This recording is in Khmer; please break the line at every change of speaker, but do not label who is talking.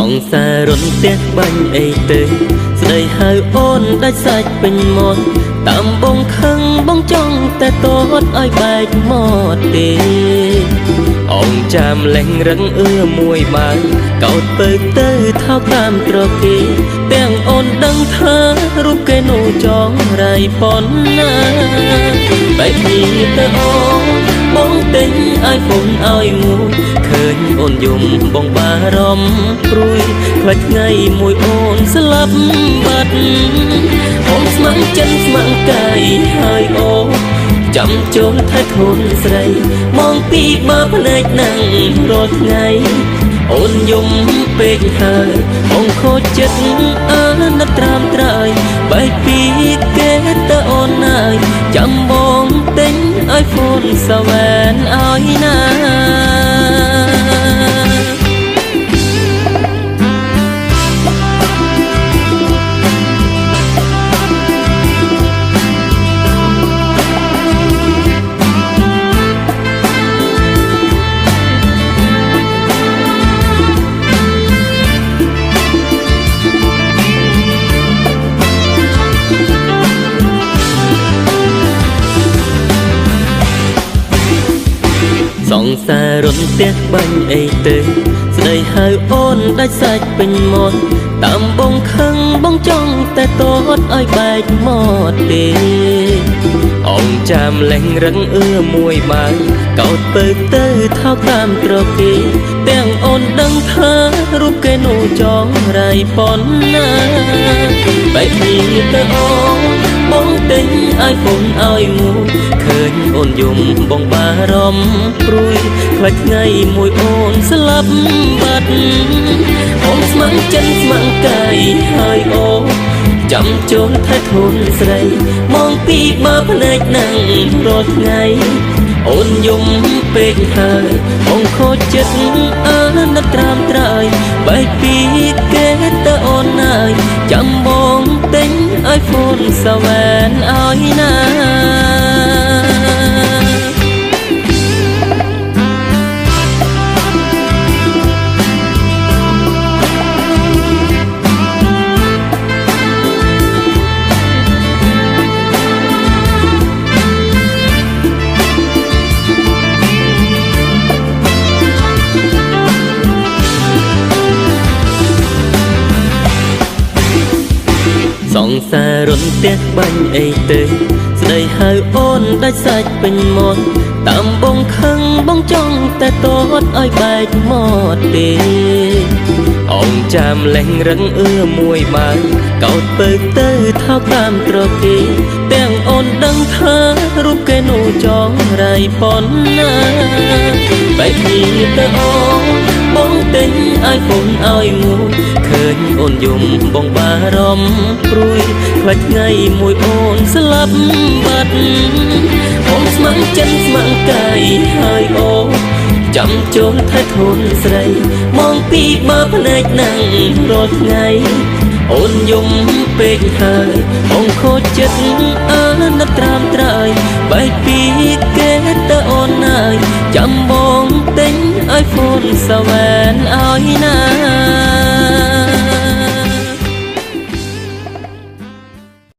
ងសាររន្ទះបាញ់អីទេស្ដីហៅអូនដាច់សាច់ពេញមាត់តាមបងខឹងបងចង់តែតតឲ្យបែកមាត់ទេអងចាំលេងរឹងមួយបាយកោតពើទៅថោកតាមត្រគេទាំងអូនដឹងថារូបគេនោះចងរៃប៉ុណ្ណាបែកពីទៅអូនបងទិញឲ្យពុំឲ្យមួយឃើញអូនយំបងបារម្ភព្រួយខ្លាចថ្ងៃមួយអូនស្លាប់បាត់អូនស្ម័គ្រចិត្តស្ម័គ្រកាយហើយអូនចាំចូលថែធនស្រីមកពីបើភ្នែកនឹងរាល់ថ្ងៃអូនយំពេកហើយបងខូចចិត្តអាណិតត្រាំត្រើយបែកពីគេទៅអូនហើយចាំបងទិញ iPhone 7ឲ្យណាសងសាររន្ទះបាញ់អីទេស្ដីហៅអូនដាច់សាច់ពេញមាត់តាមបងខឹងបងចង់តែតតឲ្យបែកមាត់ទេអងចាំលេងរឹងមួយបាយកោតពើទៅថោកតាមត្រគេទាំងអូនដឹងថារូបគេនោះចងរៃប៉ុណ្ណាបែកពីទៅអូនបងទិញឲ្យពុំឲ្យមួយឃើញអូនយំបងបារម្ភព្រួយខ្លាចថ្ងៃមួយអូនស្លាប់បាត់អូនស្ម័គ្រចិត្តស្ម័គ្រកាយហើយអូនចាំចូលថែធនស្រីមកពីបើភ្នែកនឹងរាល់ថ្ងៃអូនយំពេកហើយបងខូចចិត្តអាណិតត្រាំត្រើយបែកពីគេទៅអូនហើយចាំបងទិញ iPhone 7ឲ្យណាសងសាររន្ទះបាញ់អីទេស្ដីហៅអូនដាច់សាច់ពេញមាត់តាមបងខឹងបងចង់តែតតឲ្យបែកមាត់ទេអងចាំលេងរឹងមួយបាយកោតពើទៅថោកតាមត្រគេទាំងអូនដឹងថារូបគេនោះចងរៃប៉ុណ្ណាបែកពីទៅអូនបងទិញឲ្យពុំឲ្យមួយឃើញអូនយំបងបារម្ភព្រួយខ្លាចថ្ងៃមួយអូនស្លាប់បាត់អូនស្ម័គ្រចិត្តស្ម័គ្រកាយហើយអូនចាំចូលថែធនស្រីមកពីបើភ្នែកនឹងរាល់ថ្ងៃអូនយំពេកហើយបងខូចចិត្តអាណិតត្រាំត្រើយបែកពីគេទៅអូនហើយចាំបងទិញ iPhone 7ឲ្យណា